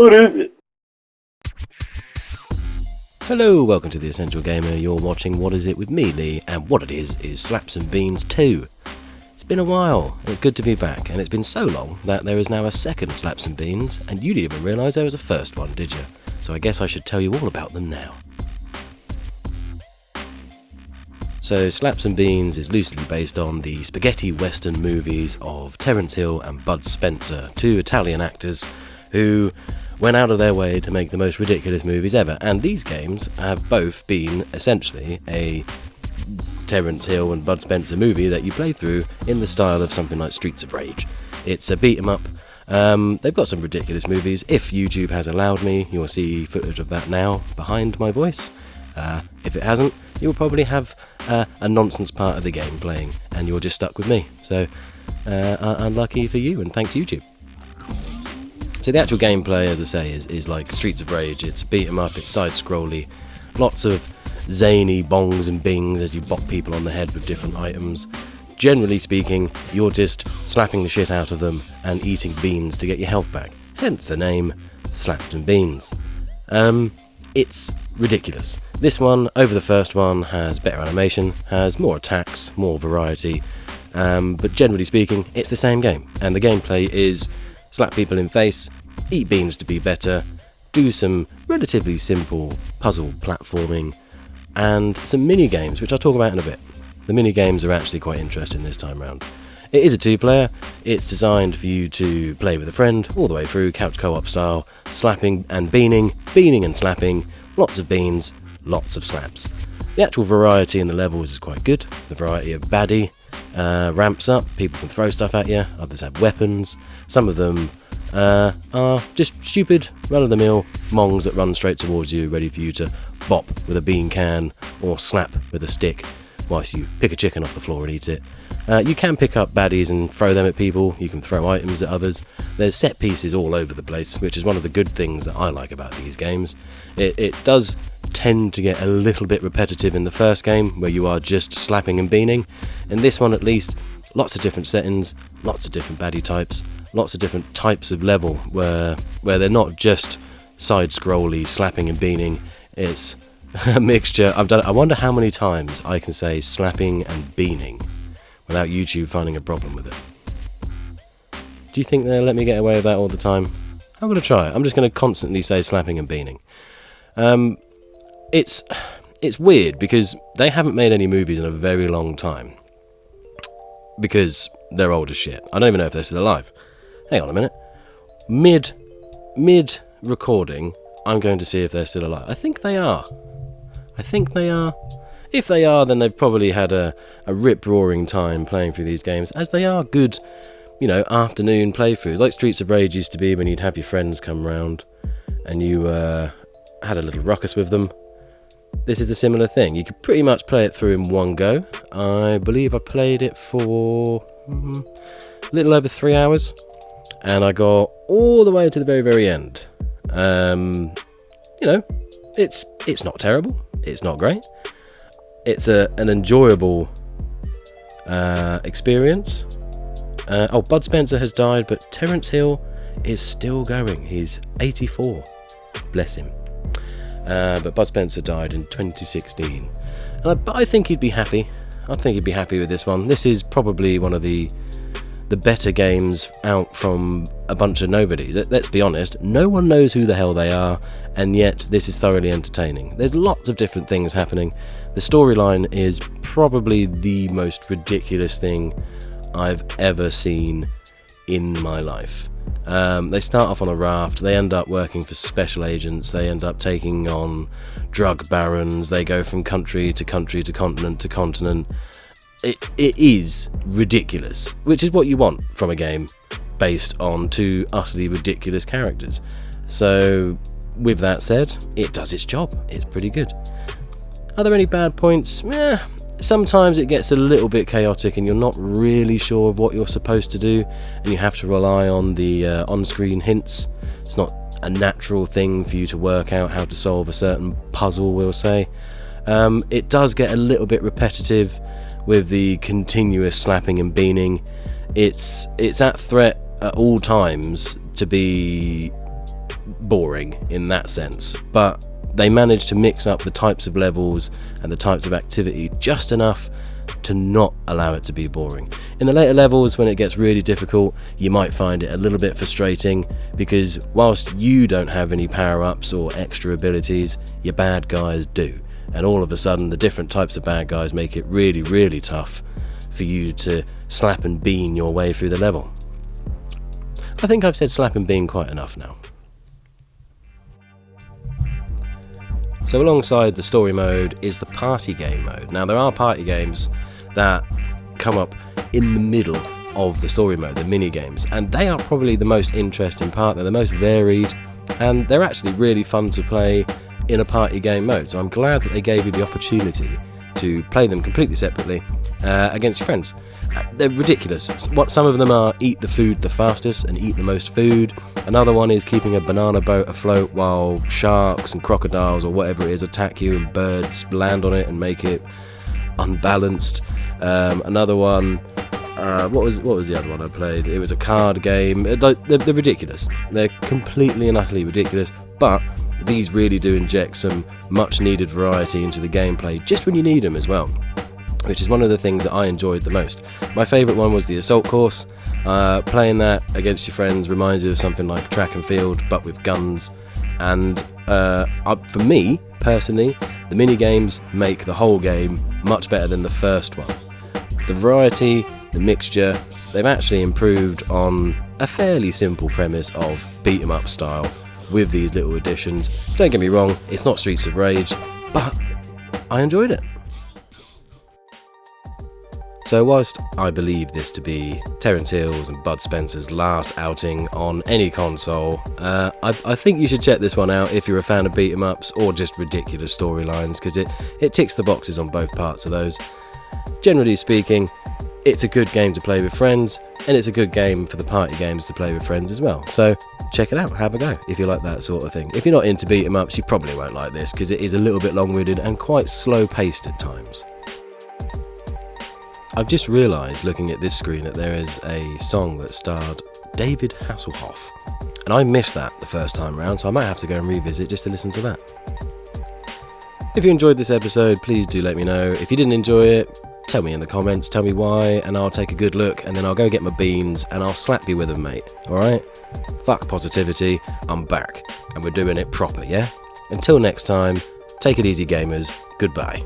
What is it? Hello, welcome to The Essential Gamer. You're watching What Is It with me, Lee, and what it is Slaps and Beans 2. It's been a while, and it's good to be back, and it's been so long that there is now a second Slaps and Beans, and you didn't even realise there was a first one, did you? So I guess I should tell you all about them now. So Slaps and Beans is loosely based on the spaghetti western movies of Terence Hill and Bud Spencer, two Italian actors who went out of their way to make the most ridiculous movies ever, and these games have both been essentially a Terence Hill and Bud Spencer movie that you play through in the style of something like Streets of Rage. It's a beat 'em up. They've got some ridiculous movies. If YouTube has allowed me, you'll see footage of that now behind my voice. If it hasn't, you'll probably have a nonsense part of the game playing, and you're just stuck with me. So unlucky for you, and thanks YouTube. So the actual gameplay, as I say, is like Streets of Rage. It's beat 'em up, it's side-scrolly, lots of zany bongs and bings as you bop people on the head with different items. Generally speaking, you're just slapping the shit out of them and eating beans to get your health back. Hence the name, Slapped and Beans. It's ridiculous. This one, over the first one, has better animation, has more attacks, more variety, but generally speaking, it's the same game. And the gameplay is slap people in face, eat beans to be better, do some relatively simple puzzle platforming, and some mini-games, which I'll talk about in a bit. The mini-games are actually quite interesting this time round. It is a two-player, it's designed for you to play with a friend, all the way through, couch co-op style, slapping and beaning and slapping, lots of beans, lots of slaps. The actual variety in the levels is quite good. The variety of baddie ramps up, people can throw stuff at you, others have weapons, some of them are just stupid, run-of-the-mill mongs that run straight towards you, ready for you to bop with a bean can or slap with a stick whilst you pick a chicken off the floor and eat it. You can pick up baddies and throw them at people, you can throw items at others. There's set pieces all over the place, which is one of the good things that I like about these games. It does tend to get a little bit repetitive in the first game, where you are just slapping and beaning. In this one at least, lots of different settings, lots of different baddie types, lots of different types of level, where they're not just side-scrolly slapping and beaning, it's a mixture. I wonder how many times I can say slapping and beaning without YouTube finding a problem with it. Do you think they'll let me get away with that all the time? I'm going to try it. I'm just going to constantly say slapping and beaning. It's weird because they haven't made any movies in a very long time. Because they're old as shit. I don't even know if they're still alive. Hang on a minute. Mid recording, I'm going to see if they're still alive. I think they are. If they are, then they've probably had a rip-roaring time playing through these games, as they are good, afternoon playthroughs, like Streets of Rage used to be when you'd have your friends come round and you had a little ruckus with them. This is a similar thing. You could pretty much play it through in one go. I believe I played it for a little over 3 hours, and I got all the way to the very, very end. It's not terrible. It's not great. It's an enjoyable experience. Bud Spencer has died, but Terence Hill is still going. He's 84. Bless him. But Bud Spencer died in 2016. And I think he'd be happy. I think he'd be happy with this one. This is probably one of the better games out from a bunch of nobodies. Let's be honest, no one knows who the hell they are, and yet this is thoroughly entertaining. There's lots of different things happening. The storyline is probably the most ridiculous thing I've ever seen in my life. They start off on a raft, they end up working for special agents, they end up taking on drug barons, they go from country to country to continent to continent. It is ridiculous, which is what you want from a game based on two utterly ridiculous characters. So, with that said, it does its job. It's pretty good. Are there any bad points? Sometimes it gets a little bit chaotic and you're not really sure of what you're supposed to do, and you have to rely on the on-screen hints. It's not a natural thing for you to work out how to solve a certain puzzle, we'll say. It does get a little bit repetitive with the continuous slapping and beaning. It's at threat at all times to be boring in that sense, but they managed to mix up the types of levels and the types of activity just enough to not allow it to be boring. In the later levels, when it gets really difficult, you might find it a little bit frustrating, because whilst you don't have any power-ups or extra abilities, your bad guys do, and all of a sudden the different types of bad guys make it really, really tough for you to slap and bean your way through the level. I think I've said slap and bean quite enough now. So alongside the story mode is the party game mode. Now there are party games that come up in the middle of the story mode, the mini games, and they are probably the most interesting part. They're the most varied, and they're actually really fun to play in a party game mode. So I'm glad that they gave you the opportunity to play them completely separately against your friends. They're ridiculous. Some of them are eat the food the fastest and eat the most food. Another one is keeping a banana boat afloat while sharks and crocodiles or whatever it is attack you, and birds land on it and make it unbalanced. Another one, what was the other one I played? It was a card game. They're ridiculous. They're completely and utterly ridiculous, but these really do inject some much needed variety into the gameplay just when you need them as well, which is one of the things that I enjoyed the most. My favourite one was the assault course. Playing that against your friends reminds you of something like track and field, but with guns. And for me, personally, the mini games make the whole game much better than the first one. The variety, the mixture, they've actually improved on a fairly simple premise of beat 'em up style with these little additions. Don't get me wrong, it's not Streets of Rage, but I enjoyed it. So whilst I believe this to be Terence Hill's and Bud Spencer's last outing on any console, I think you should check this one out if you're a fan of beat 'em ups or just ridiculous storylines, because it ticks the boxes on both parts of those. Generally speaking, it's a good game to play with friends, and it's a good game for the party games to play with friends as well. So check it out, have a go if you like that sort of thing. If you're not into beat 'em ups, you probably won't like this, because it is a little bit long-winded and quite slow-paced at times. I've just realised, looking at this screen, that there is a song that starred David Hasselhoff, and I missed that the first time round, so I might have to go and revisit just to listen to that. If you enjoyed this episode, please do let me know. If you didn't enjoy it, tell me in the comments, tell me why, and I'll take a good look, and then I'll go get my beans and I'll slap you with them, mate. Alright? Fuck positivity, I'm back, and we're doing it proper, yeah? Until next time, take it easy, gamers. Goodbye.